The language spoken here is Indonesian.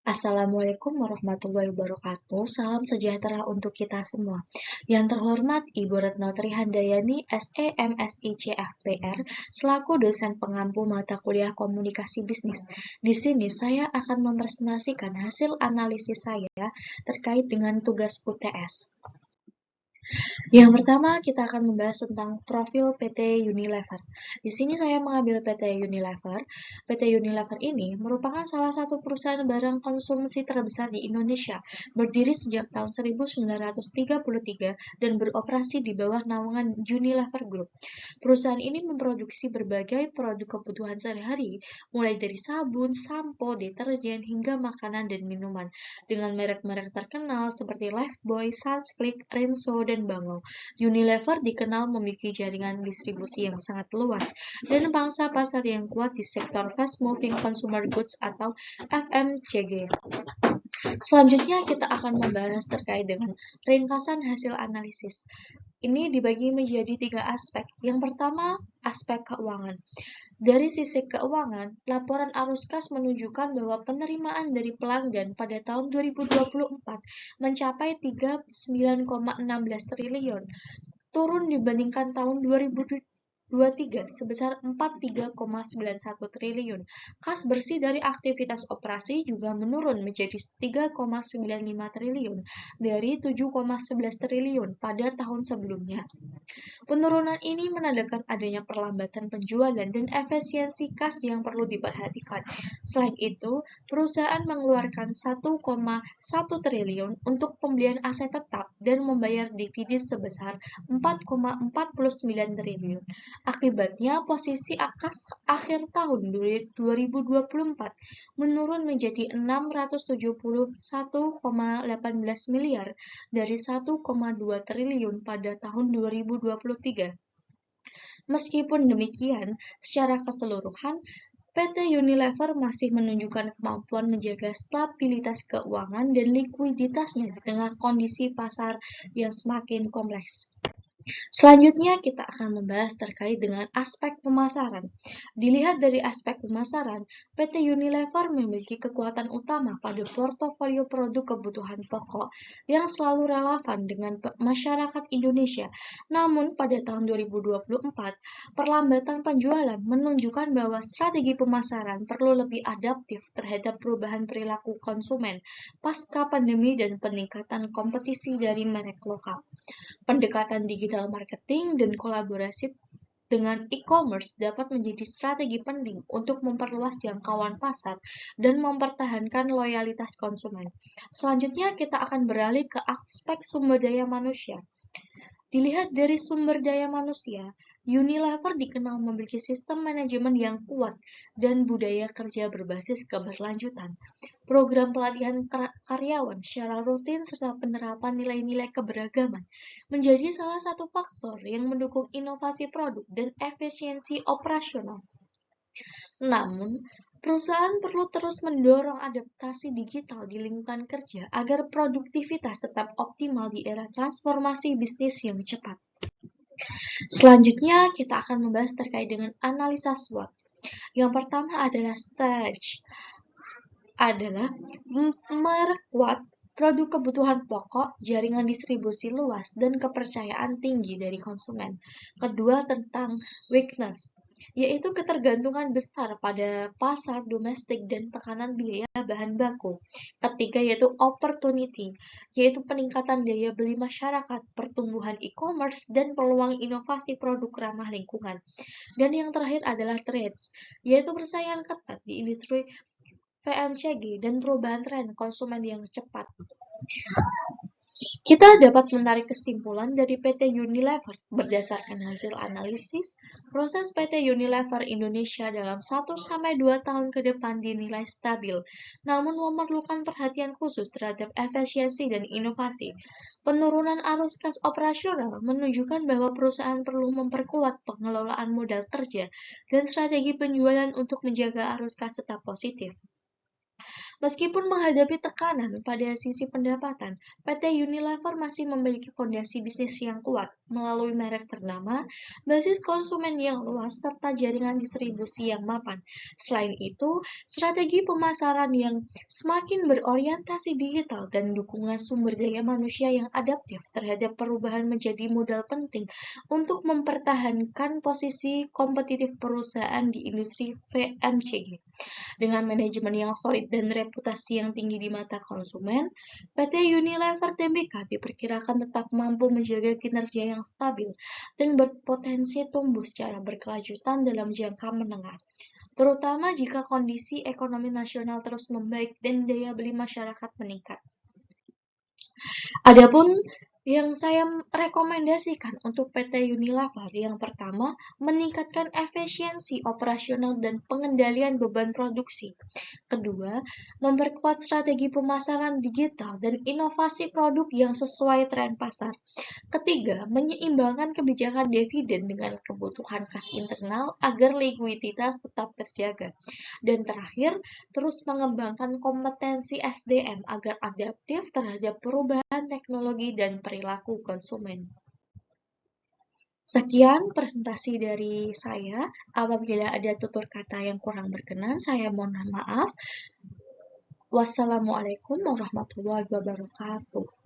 Assalamualaikum warahmatullahi wabarakatuh. Salam sejahtera untuk kita semua. Yang terhormat Ibu Retno Trihandayani, SE MSI CFPR, selaku dosen pengampu mata kuliah Komunikasi Bisnis. Di sini saya akan mempresentasikan hasil analisis saya terkait dengan tugas UTS. Yang pertama, kita akan membahas tentang profil PT Unilever. Di sini saya mengambil PT Unilever. PT Unilever ini merupakan salah satu perusahaan barang konsumsi terbesar di Indonesia, berdiri sejak tahun 1933 dan beroperasi di bawah naungan Unilever Group. Perusahaan ini memproduksi berbagai produk kebutuhan sehari-hari, mulai dari sabun, sampo, deterjen, hingga makanan dan minuman, dengan merek-merek terkenal seperti Lifebuoy, Sunsilk, Rinso, dan Bango. Unilever dikenal memiliki jaringan distribusi yang sangat luas dan pangsa pasar yang kuat di sektor fast moving consumer goods atau FMCG. Selanjutnya kita akan membahas terkait dengan ringkasan hasil analisis. Ini dibagi menjadi 3 aspek. Yang pertama, aspek keuangan. Dari sisi keuangan, laporan arus kas menunjukkan bahwa penerimaan dari pelanggan pada tahun 2024 mencapai 39,16 triliun, turun dibandingkan tahun 2023 sebesar 43,91 triliun. Kas bersih dari aktivitas operasi juga menurun menjadi 3,95 triliun dari 7,11 triliun pada tahun sebelumnya. Penurunan ini menandakan adanya perlambatan penjualan dan efisiensi kas yang perlu diperhatikan. Selain itu, perusahaan mengeluarkan 1,1 triliun untuk pembelian aset tetap dan membayar dividen sebesar 4,49 triliun. Akibatnya, posisi kas akhir tahun 2024 menurun menjadi 671,18 miliar dari 1,2 triliun pada tahun 2023. Meskipun demikian, secara keseluruhan, PT Unilever masih menunjukkan kemampuan menjaga stabilitas keuangan dan likuiditasnya di tengah kondisi pasar yang semakin kompleks. Selanjutnya kita akan membahas terkait dengan aspek pemasaran. Dilihat dari aspek pemasaran, PT Unilever memiliki kekuatan utama pada portofolio produk kebutuhan pokok yang selalu relevan dengan masyarakat Indonesia. Namun pada tahun 2024, perlambatan penjualan menunjukkan bahwa strategi pemasaran perlu lebih adaptif terhadap perubahan perilaku konsumen pasca pandemi dan peningkatan kompetisi dari merek lokal. Pendekatan digital marketing dan kolaborasi dengan e-commerce dapat menjadi strategi penting untuk memperluas jangkauan pasar dan mempertahankan loyalitas konsumen. Selanjutnya, kita akan beralih ke aspek sumber daya manusia. Dilihat dari sumber daya manusia, Unilever dikenal memiliki sistem manajemen yang kuat dan budaya kerja berbasis keberlanjutan. Program pelatihan karyawan secara rutin serta penerapan nilai-nilai keberagaman menjadi salah satu faktor yang mendukung inovasi produk dan efisiensi operasional. Namun, perusahaan perlu terus mendorong adaptasi digital di lingkungan kerja agar produktivitas tetap optimal di era transformasi bisnis yang cepat. Selanjutnya, kita akan membahas terkait dengan analisa SWOT. Yang pertama adalah stage, adalah memperkuat produk kebutuhan pokok, jaringan distribusi luas, dan kepercayaan tinggi dari konsumen. Kedua, tentang weakness, yaitu ketergantungan besar pada pasar domestik dan tekanan biaya bahan baku. Ketiga, yaitu opportunity, yaitu peningkatan daya beli masyarakat, pertumbuhan e-commerce, dan peluang inovasi produk ramah lingkungan. Dan yang terakhir adalah threats, yaitu persaingan ketat di industri FMCG dan perubahan tren konsumen yang cepat. Kita dapat menarik kesimpulan dari PT Unilever berdasarkan hasil analisis, proses PT Unilever Indonesia dalam 1-2 tahun ke depan dinilai stabil, namun memerlukan perhatian khusus terhadap efisiensi dan inovasi. Penurunan arus kas operasional menunjukkan bahwa perusahaan perlu memperkuat pengelolaan modal kerja dan strategi penjualan untuk menjaga arus kas tetap positif. Meskipun menghadapi tekanan pada sisi pendapatan, PT Unilever masih memiliki fondasi bisnis yang kuat melalui merek ternama, basis konsumen yang luas, serta jaringan distribusi yang mapan. Selain itu, strategi pemasaran yang semakin berorientasi digital dan dukungan sumber daya manusia yang adaptif terhadap perubahan menjadi modal penting untuk mempertahankan posisi kompetitif perusahaan di industri FMCG. Dengan manajemen yang solid dan reputasi yang tinggi di mata konsumen, PT Unilever Tbk diperkirakan tetap mampu menjaga kinerja yang stabil dan berpotensi tumbuh secara berkelanjutan dalam jangka menengah, terutama jika kondisi ekonomi nasional terus membaik dan daya beli masyarakat meningkat. Adapun yang saya rekomendasikan untuk PT Unilever yang pertama, meningkatkan efisiensi operasional dan pengendalian beban produksi. Kedua, memperkuat strategi pemasaran digital dan inovasi produk yang sesuai tren pasar. Ketiga, menyeimbangkan kebijakan dividen dengan kebutuhan kas internal agar likuiditas tetap terjaga. Dan terakhir, terus mengembangkan kompetensi SDM agar adaptif terhadap perubahan teknologi dan perilaku konsumen. Sekian presentasi dari saya. Apabila ada tutur kata yang kurang berkenan, saya mohon maaf. Wassalamualaikum warahmatullahi wabarakatuh.